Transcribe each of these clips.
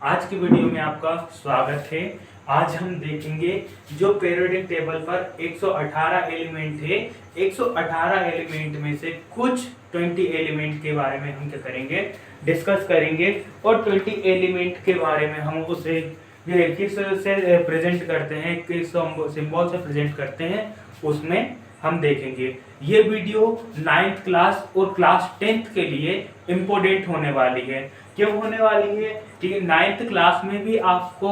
आज की वीडियो में आपका स्वागत है। आज हम देखेंगे जो पीरियोडिक टेबल पर 118 एलिमेंट थे, 118 एलिमेंट में से कुछ 20 एलिमेंट के बारे में हम क्या करेंगे, डिस्कस करेंगे। और 20 एलिमेंट के बारे में हम उसे किस से प्रेजेंट करते हैं, किस सिंबल से प्रेजेंट करते हैं, उसमें हम देखेंगे। ये वीडियो 9th क्लास और क्लास 10th के लिए इम्पोर्टेंट होने वाली है। क्यों होने वाली है? ठीक है, 9th क्लास में भी आपको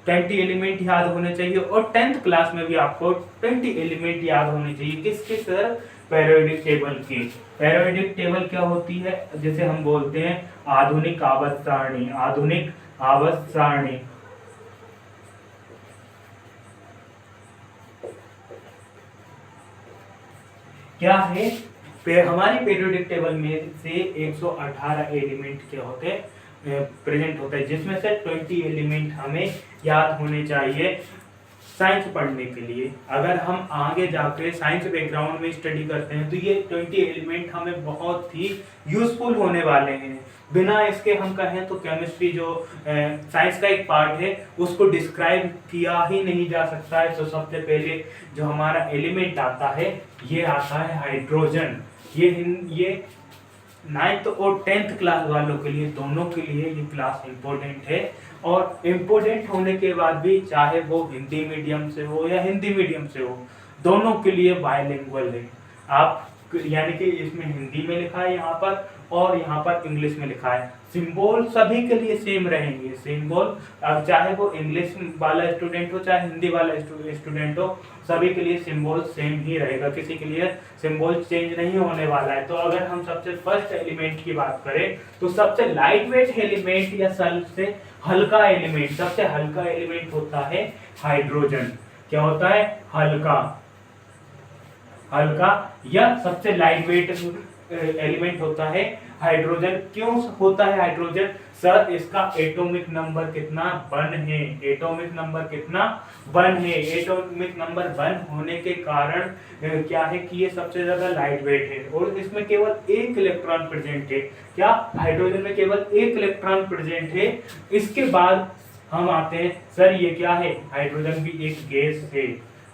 20 एलिमेंट याद होने चाहिए और 10th क्लास में भी आपको 20 एलिमेंट याद होने चाहिए। किसके सर? पीरियोडिक टेबल की। पीरियोडिक टेबल क्या होती है? जिसे हम बोलते हैं आधुनिक आवर्त सारणी। आधुनिक आवर्त सारणी क्या है? हमारी पीरियोडिक टेबल में से 118 एलिमेंट क्या होते हैं, प्रेजेंट होता है, जिसमें से 20 एलिमेंट हमें याद होने चाहिए साइंस पढ़ने के लिए। अगर हम आगे जाकर साइंस बैकग्राउंड में स्टडी करते हैं तो ये 20 एलिमेंट हमें बहुत ही यूजफुल होने वाले हैं। बिना इसके हम कहें तो केमिस्ट्री जो साइंस का एक पार्ट है उसको डिस्क्राइब किया ही नहीं जा सकता है। तो सबसे पहले जो हमारा एलिमेंट आता है ये आता है हाइड्रोजन। ये 9th और 10th क्लास वालों के लिए, दोनों के लिए ये क्लास इम्पोर्टेंट है। और इम्पोर्टेंट होने के बाद भी चाहे वो हिंदी मीडियम से हो या हिंदी मीडियम से हो, दोनों के लिए बायलिंगुअल है। आप यानी कि इसमें हिंदी में लिखा है यहाँ पर और यहाँ पर इंग्लिश में लिखा है। सिंबल सभी के लिए सेम रहेंगे। सिंबल अब चाहे वो इंग्लिश वाला स्टूडेंट हो चाहे हिंदी वाला स्टूडेंट हो, सभी के लिए सिंबल सेम ही रहेगा। किसी के लिए सिंबल चेंज नहीं होने वाला है। तो अगर हम सबसे फर्स्ट एलिमेंट की बात करें तो सबसे लाइट वेट एलिमेंट या सबसे हल्का एलिमेंट, सबसे हल्का एलिमेंट होता है हाइड्रोजन। क्या होता है? हल्का। हल्का या सबसे लाइट वेट एलिमेंट होता है हाइड्रोजन। क्यों होता है हाइड्रोजन? सर इसका एटॉमिक नंबर कितना? 1 है। एटॉमिक नंबर कितना? 1 है। एटॉमिक नंबर 1 होने के कारण क्या है कि ये सबसे ज्यादा लाइट वेट है और इसमें केवल एक इलेक्ट्रॉन प्रेजेंट है। क्या? हाइड्रोजन में केवल एक इलेक्ट्रॉन प्रेजेंट है। इसके बाद हम आते हैं, सर ये क्या है? हाइड्रोजन भी एक गैस है।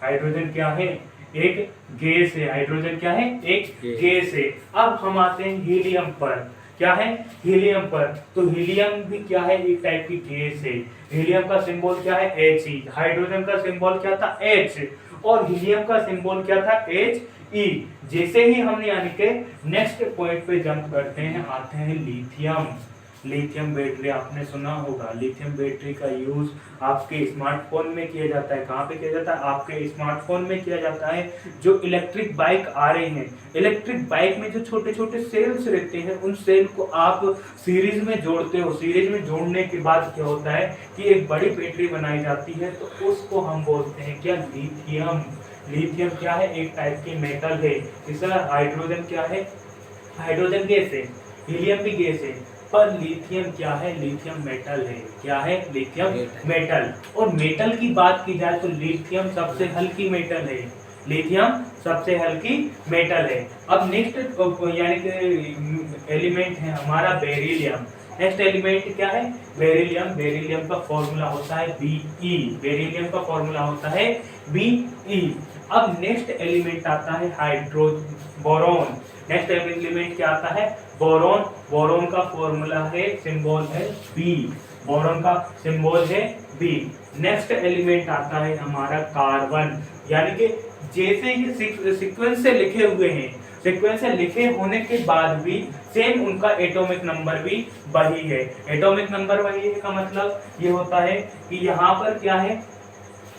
हाइड्रोजन क्या है? एक गैस है। हाइड्रोजन क्या है? एक गैस है। अब हम आते हैं हीलियम पर। क्या है? हीलियम पर। तो हीलियम भी क्या है? एक टाइप की गैस है। हीलियम का सिंबल क्या है? He। हाइड्रोजन का सिंबल क्या था? H। और हीलियम का सिंबल क्या था? He। जैसे ही हम यानी के नेक्स्ट पॉइंट पे जंप करते हैं, आते हैं लिथियम। लिथियम बैटरी आपने सुना होगा। लिथियम बैटरी का यूज आपके स्मार्टफोन में किया जाता है। कहाँ पे किया जाता है? आपके स्मार्टफोन में किया जाता है। जो इलेक्ट्रिक बाइक आ रहे हैं, इलेक्ट्रिक बाइक में जो छोटे छोटे सेल्स रहते हैं, उन सेल को आप सीरीज में जोड़ते हो। सीरीज में जोड़ने के बाद क्या होता है कि एक बड़ी बैटरी बनाई जाती है, तो उसको हम बोलते हैं क्या? लिथियम। लिथियम क्या है? एक टाइप की मेटल है। इसका हाइड्रोजन क्या है? हाइड्रोजन गैस है, हीलियम भी गैस है, पर लिथियम क्या है? लिथियम मेटल है। क्या है? Lithium metal. और मेटल की बात की जाए तो लिथियम सबसे हल्की मेटल है। लिथियम सबसे हल्की मेटल है। अब नेक्स्ट यानी कि एलिमेंट है हमारा बेरिलियम। नेक्स्ट एलिमेंट क्या है? बेरिलियम। बेरिलियम का फॉर्मूला होता है Be। बेरिलियम का फॉर्मूला होता है Be। अब नेक्स्ट एलिमेंट आता है बोरोन। नेक्स्ट एलिमेंट क्या आता है? बोरोन। बोरोन का फॉर्मूला है, सिंबल है बी। बोरोन का सिंबल है बी। नेक्स्ट एलिमेंट आता है हमारा कार्बन। यानी कि जैसे ये सीक्वेंस से लिखे हुए हैं, सीक्वेंस से लिखे होने के बाद भी सेम उनका एटॉमिक नंबर भी वही है। एटॉमिक नंबर वही है का मतलब ये होता है कि यहाँ पर क्या है?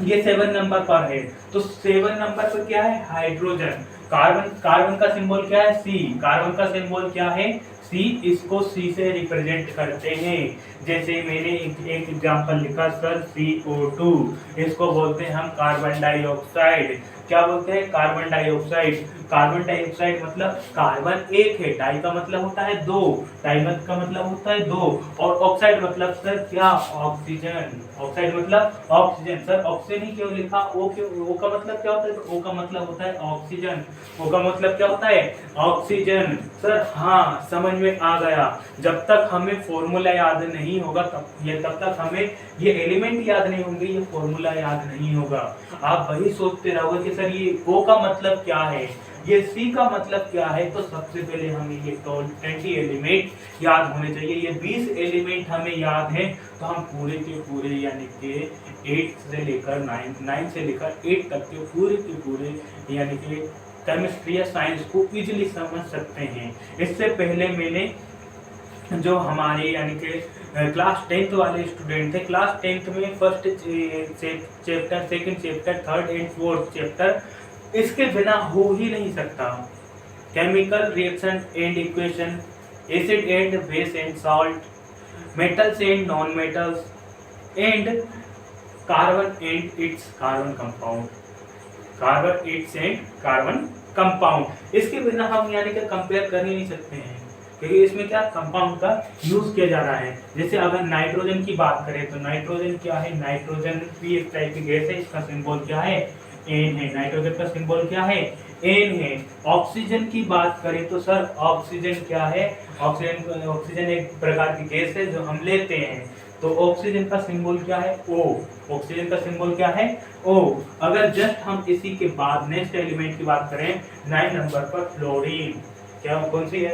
ये 7 नंबर पर है। तो 7 नंबर पर क्या है? हाइड्रोजन। कार्बन। कार्बन का सिंबल क्या है? सी। कार्बन का सिंबल क्या है? सी। इसको सी से रिप्रेजेंट करते हैं। जैसे मैंने एक एग्जांपल लिखा सर, CO2। इसको बोलते हैं हम कार्बन डाइऑक्साइड। क्या बोलते हैं, कार्बन डाइऑक्साइड। कार्बन डाइऑक्साइड मतलब कार्बन एक है, डाई का मतलब होता है दो, डाई का मतलब होता है दो, और ऑक्साइड मतलब सर क्या, ऑक्सीजन। ऑक्साइड मतलब ऑक्सीजन। सर ऑक्सीजन ही क्यों लिखा, ओ क्यों, ओ का मतलब क्या होता है, ओ का मतलब होता है ऑक्सीजन। ओ का मतलब क्या होता है, ऑक्सीजन। सर हाँ समझ में आ गया। जब तक हमें फॉर्मूला याद नहीं होगा तब तक हमें ये एलिमेंट याद नहीं होंगे, ये फॉर्मूला याद नहीं होगा। आप वही सोचते रहोगे कि सर ये O का मतलब क्या है, ये C का मतलब क्या है। तो सबसे पहले हमें ये 20 एलिमेंट याद होने चाहिए। ये 20 एलिमेंट हमें याद है तो हम पूरे के पूरे यानी कि 8 से लेकर 9 से लेकर 8 तक के पूरे यानी कि केमिस्ट्री या साइंस को इजीली समझ सकते हैं। इससे पहले मैंने जो हमारे यानी कि क्लास 10th वाले स्टूडेंट थे, क्लास 10th में first chapter, second chapter, third and fourth chapter इसके बिना हो ही नहीं सकता। Chemical reaction and equation, acid and base and salt, metals and non metals, and carbon and it's carbon compound, carbon it's and carbon compound. इसके बिना हम यानी कि कंपेयर कर ही नहीं सकते हैं, क्योंकि इसमें क्या कंपाउंड का यूज किया जा रहा है। जैसे अगर नाइट्रोजन की बात करें तो नाइट्रोजन क्या है, नाइट्रोजन भी एक टाइप की गैस है, इसका सिंबल क्या है, एन है। नाइट्रोजन का सिंबल क्या है, एन है। ऑक्सीजन की बात करें तो सर ऑक्सीजन क्या है, ऑक्सीजन एक प्रकार की गैस है जो हम लेते हैं, तो ऑक्सीजन का सिंबल क्या है, ओ। ऑक्सीजन का सिंबल क्या है, ओ। अगर जस्ट हम इसी के बाद नेक्स्ट एलिमेंट की बात करें 9 नंबर पर फ्लोरीन, क्या कौन सी है,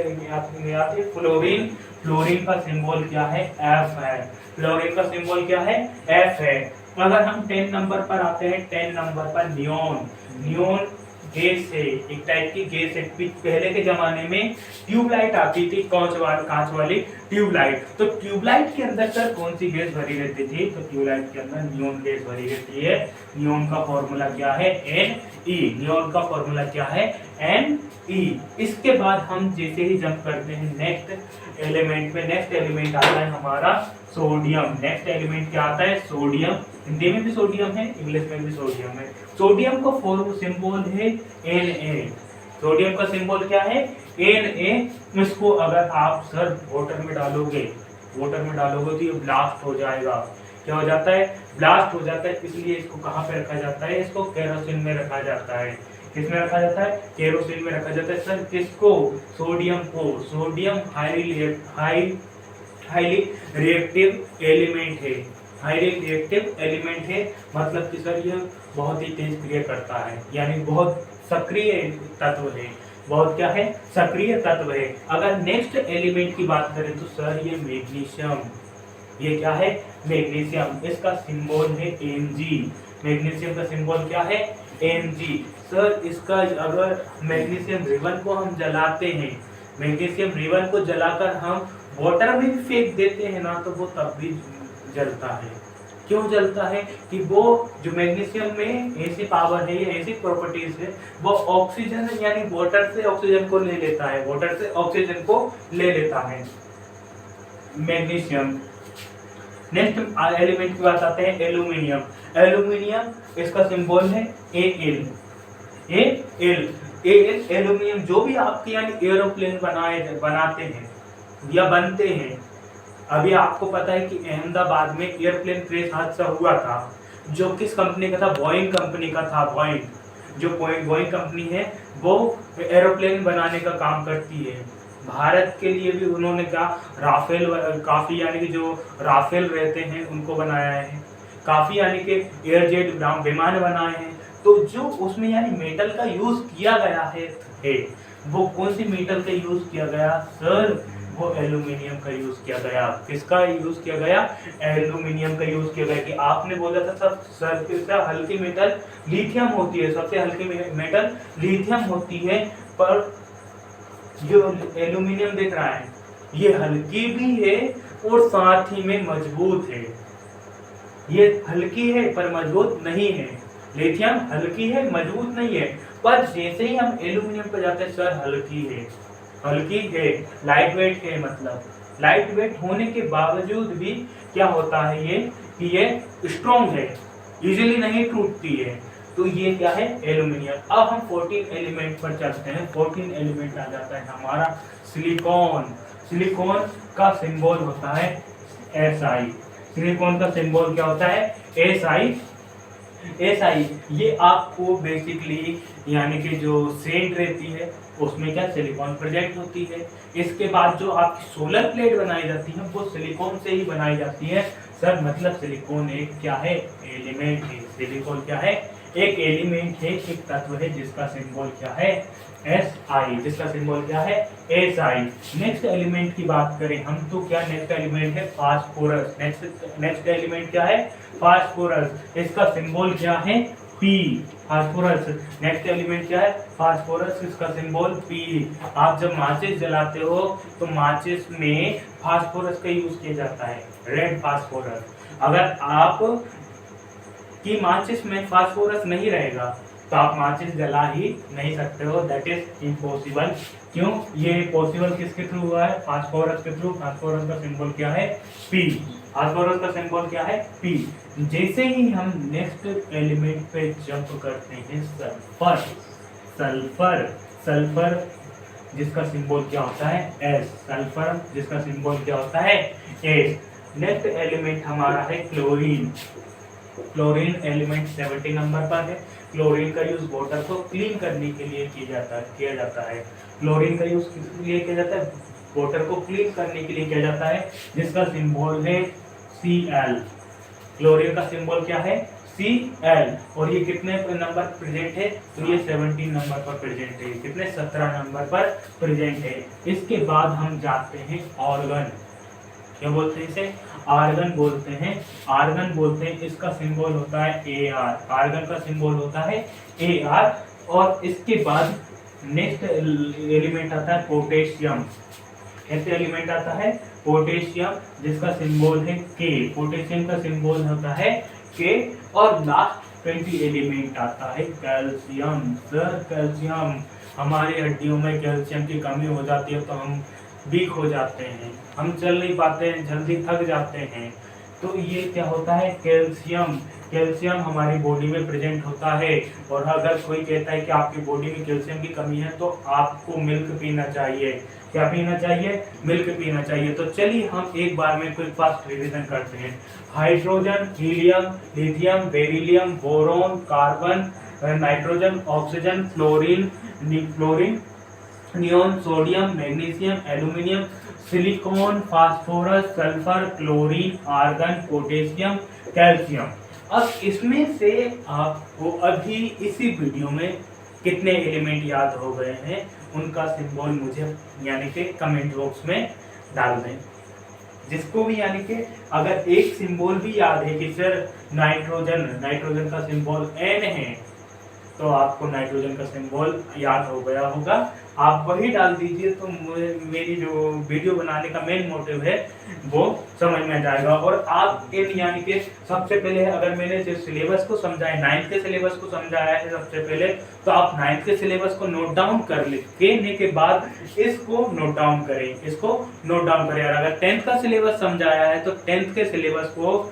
फ्लोरीन। फ्लोरीन का सिंबल क्या है, एफ है। फ्लोरीन का सिंबल क्या है, एफ है। अगर हम 10 नंबर पर आते हैं, 10 नंबर पर नियोन। नियोन गैस है, एक टाइप की गैस है। पहले के जमाने में ट्यूबलाइट आती थी, कांच वाली ट्यूबलाइट। तो ट्यूबलाइट के अंदर सर कौन सी गैस भरी रहती थी, तो ट्यूबलाइट के अंदर नियोन गैस भरी रहती है। नियोन का फॉर्मूला क्या है, Ne। नियोन का फॉर्मूला क्या है, Ne। इसके बाद हम जैसे ही जंप करते हैं नेक्स्ट एलिमेंट में, नेक्स्ट एलिमेंट आता है हमारा सोडियम। नेक्स्ट एलिमेंट क्या आता है, सोडियम। हिंदी में भी सोडियम है, इंग्लिश में भी सोडियम है। सोडियम का फॉर्म सिंबल है Na। सोडियम का सिंबल क्या है, Na। इसको अगर आप सर वाटर में डालोगे तो ये ब्लास्ट हो जाएगा। क्या हो जाता है, ब्लास्ट हो जाता है। इसलिए इसको कहाँ पे रखा जाता है, इसको केरोसिन में रखा जाता है। किसमें रखा जाता है, केरोसिन में रखा जाता है। सर किसको, सोडियम को। सोडियम हाईली रिएक्टिव एलिमेंट है, हाईली रिएक्टिव एलिमेंट है। मतलब कि सर ये बहुत ही तेज क्रिया करता है, यानी बहुत सक्रिय तत्व है। बहुत क्या है, सक्रिय तत्व है। अगर नेक्स्ट एलिमेंट की बात करें तो सर ये मैग्नीशियम। ये क्या है, मैग्नीशियम। इसका सिंबल है Mg। मैग्नीशियम का सिंबल क्या है, Mg। सर इसका अगर मैग्नीशियम रिबन को हम जलाते हैं, मैग्नीशियम रिबन को जलाकर हम वाटर में भी फेंक देते हैं ना, तो वो तब भी जलता है। क्यों जलता है, कि वो जो मैग्नीशियम में ऐसी पावर है, ये ऐसी प्रॉपर्टीज है, वो ऑक्सीजन यानी वाटर से ऑक्सीजन को ले लेता है, वाटर से ऑक्सीजन को ले लेता है मैग्नीशियम। नेक्स्ट एलिमेंट की बात आते हैं एल्यूमिनियम। एल्यूमिनियम इसका सिंबल है Al। एल्यूमिनियम जो भी आपके यानी एरोप्लेन बनाते हैं या बनते हैं। अभी आपको पता है कि अहमदाबाद में एयरप्लेन क्रैश हादसा हुआ था, जो किस कंपनी का था, बोइंग कंपनी का था। बोइंग जो बोइंग कंपनी है वो एरोप्लेन बनाने का काम करती है। भारत के लिए भी उन्होंने क्या राफेल, काफी यानी कि जो राफेल रहते हैं उनको बनाया है, काफी यानी कि एयरजेट विमान बनाए हैं। तो जो उसमें यानी मेटल का यूज किया गया है वो कौन सी मेटल का यूज किया गया सर, वो एल्यूमिनियम का यूज किया गया। किसका यूज किया गया, एल्यूमिनियम का यूज किया गया। कि आपने बोला था सर सबसे हल्की मेटल लिथियम होती है, सबसे हल्की मेटल लिथियम होती है, पर जो एल्यूमिनियम दिख रहा है ये हल्की भी है और साथ ही में मजबूत है। ये हल्की है पर मजबूत नहीं है। लिथियम हल्की है मजबूत नहीं है, पर जैसे ही हम एल्यूमिनियम पर जाते हैं सर हल्की है, लाइट वेट है। मतलब लाइट वेट होने के बावजूद भी क्या होता है ये, कि ये स्ट्रॉन्ग है, इजीली नहीं टूटती है। तो ये क्या है, एल्यूमिनियम। अब हम 14 एलिमेंट पर चलते हैं। 14 एलिमेंट आ जाता है हमारा सिलिकॉन। सिलिकॉन का सिंबल होता है SI। सिलिकॉन का सिंबल क्या होता है, SI। SI ये आपको बेसिकली यानी कि जो सेंट रहती है उसमें क्या सिलिकॉन प्रेजेंट होती है। इसके बाद जो आपकी सोलर प्लेट बनाई जाती है वो सिलिकॉन से ही बनाई जाती है। सर मतलब सिलिकॉन एक क्या है, एलिमेंट है। सिलिकॉन क्या है, एक एलिमेंट है, एक तत्व है जिसका सिंबल क्या है, SI, जिसका सिंबल क्या है, SI। नेक्स्ट एलिमेंट की बात करें हम तो क्या नेक्स्ट एलिमेंट है फास्फोरस। नेक्स्ट एलिमेंट क्या है, फास्फोरस। इसका सिंबल क्या है, P, फास्फोरस। नेक्स्ट एलिमेंट क्या है, फास्फोरस, इसका सिंबल P। आप जब माचिस जलाते हो तो माचिस में फास्फोरस का यूज किया जाता है, रेड फास्फोरस। अगर आप की माचिस में फास्फोरस नहीं रहेगा तो आप माचिस जला ही नहीं सकते हो, दैट इज इम्पॉसिबल। क्यों, ये पॉसिबल किसके थ्रू हुआ है, फास्फोरस के थ्रू। फास्फोरस का सिंबल क्या है, P। फास्फोरस का सिंबल क्या है, P। जैसे ही हम नेक्स्ट एलिमेंट पे जंप करते हैं, सल्फर। सल्फर, सल्फर जिसका सिंबल क्या होता है, S। सल्फर जिसका सिंबल क्या होता है, S। नेक्स्ट एलिमेंट हमारा है क्लोरीन। क्लोरीन एलिमेंट 70 नंबर पर है। क्लोरीन का यूज वाटर को क्लीन करने के लिए किया जाता है। क्लोरीन का यूज किस लिए किया जाता है, वाटर को क्लीन करने के लिए किया जाता है, जिसका सिंबल है Cl। क्लोरीन का सिंबल क्या है, Cl। और ये कितने नंबर प्रेजेंट है, तो ये 17 नंबर पर प्रेजेंट है। कितने, 17 नंबर पर प्रेजेंट है। इसके बाद हम जाते हैं ऑर्गन। क्या बोलते हैं इसे, आर्गन बोलते हैं। आर्गन बोलते हैं, इसका सिंबल होता है Ar। आर्गन का सिंबल होता है Ar। और इसके बाद नेक्स्ट एलिमेंट आता है पोटेशियम। नेक्स्ट एलिमेंट आता है पोटेशियम, जिसका सिंबल है K। पोटेशियम का सिंबल होता है K। और लास्ट 20 एलिमेंट आता है कैल्शियम। सर कैल्शियम, हमारी हड्डियों में कैल्शियम की कमी हो जाती है तो हम वीक हो जाते हैं, हम चल नहीं पाते हैं, जल्दी थक जाते हैं। तो ये क्या होता है, कैल्शियम। कैल्शियम हमारी बॉडी में प्रेजेंट होता है। और अगर कोई कहता है कि आपकी बॉडी में कैल्शियम की कमी है तो आपको मिल्क पीना चाहिए। क्या पीना चाहिए, मिल्क पीना चाहिए। तो चलिए हम एक बार में क्विक फास्ट रिवीजन करते हैं। Hydrogen, helium, lithium, beryllium, boron, carbon, nitrogen, oxygen, fluorine, fluorine, neon, sodium, magnesium, aluminium, silicon, phosphorus, sulphur, chlorine, argon, potassium, calcium. अब इसमें से आपको अभी इसी वीडियो में कितने एलिमेंट याद हो गए हैं उनका सिंबल मुझे यानी कि कमेंट बॉक्स में डाल दें। जिसको भी यानी कि अगर एक सिंबल भी याद है कि सर नाइट्रोजन का सिंबल N है तो आपको नाइट्रोजन का सिंबल याद हो गया होगा, आप वही डाल दीजिए तो मेरी जो वीडियो बनाने का मेन मोटिव है वो समझ में आ जाएगा। और आप इन यानी कि सबसे पहले अगर मैंने जो सिलेबस को समझाया, 9th के सिलेबस को समझाया है सबसे पहले, तो आप 9th के सिलेबस को नोट डाउन कर लेने के बाद इसको नोट डाउन करें, इसको नोट डाउन करें। और अगर 10th का सिलेबस समझाया है तो 10th के सिलेबस को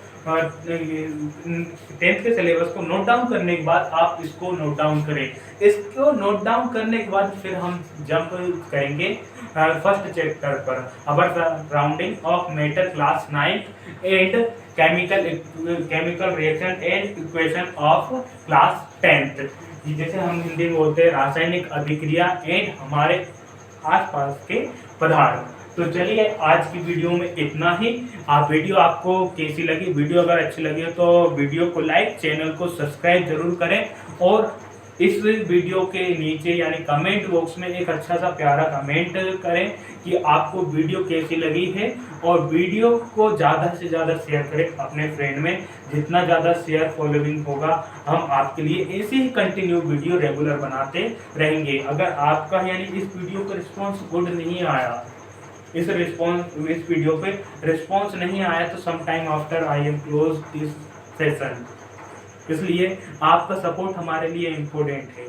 नोट डाउन करने के बाद आप इसको नोट डाउन करें। इसको नोट डाउन करने के बाद फिर हम जंप करेंगे फर्स्ट चैप्टर पर, अबर rounding off matter class 9 and chemical reaction and equation of class 10th। जैसे हम हिंदी में बोलते हैं रासायनिक अभिक्रिया एंड हमारे आसपास के पदार्थ। तो चलिए आज की वीडियो में इतना ही। वीडियो आपको कैसी लगी, वीडियो अगर अच्छी लगी हो तो वीडियो को लाइक, चैनल को सब्सक्राइब जरूर करें। और इस वीडियो के नीचे यानी कमेंट बॉक्स में एक अच्छा सा प्यारा कमेंट करें कि आपको वीडियो कैसी लगी है। और वीडियो को ज़्यादा से ज़्यादा शेयर करें अपने फ्रेंड में। जितना ज़्यादा शेयर फॉलोइंग होगा हम आपके लिए ऐसे ही कंटिन्यू वीडियो रेगुलर बनाते रहेंगे। अगर आपका यानी इस वीडियो का रिस्पॉन्स गुड नहीं आया, इस वीडियो पे रिस्पॉन्स नहीं आया तो some time after I am close this session. इसलिए आपका सपोर्ट हमारे लिए इम्पोर्टेंट है।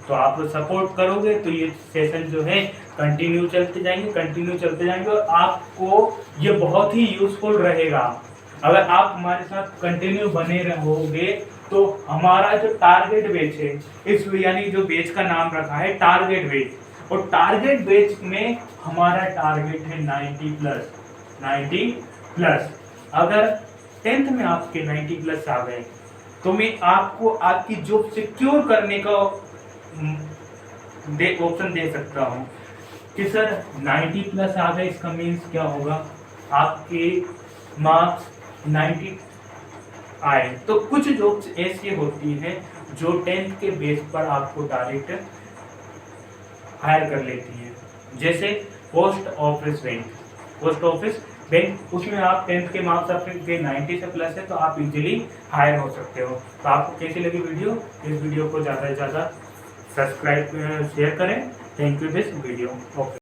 तो आप सपोर्ट करोगे तो ये सेशन जो है कंटिन्यू चलते जाएंगे और आपको ये बहुत ही यूजफुल रहेगा। अगर आप हमारे साथ कंटिन्यू बने रहोगे तो हमारा जो टारगेट बैच है, इस यानी जो बैच का नाम रखा है टारगेट बैच, और टारगेट बैच में हमारा टारगेट है 90 प्लस। अगर 10th में आपके 90 प्लस आ गए तो मैं आपको आपकी जॉब सिक्योर करने का ऑप्शन दे सकता हूं कि सर 90 प्लस आ गए, इसका मीन्स क्या होगा, आपके मार्क्स 90 आए। तो कुछ जॉब्स ऐसी होती हैं जो 10th के बेस पर आपको डायरेक्ट हायर कर लेती हैं, जैसे पोस्ट ऑफिस बैंक, उसमें आप 10th के मार्क्स आपके 90 से प्लस है तो आप इजीली हायर हो सकते हो। तो आपको कैसी लगी वीडियो? इस वीडियो को ज़्यादा से ज़्यादा सब्सक्राइब शेयर करें। Thank you this video. Okay.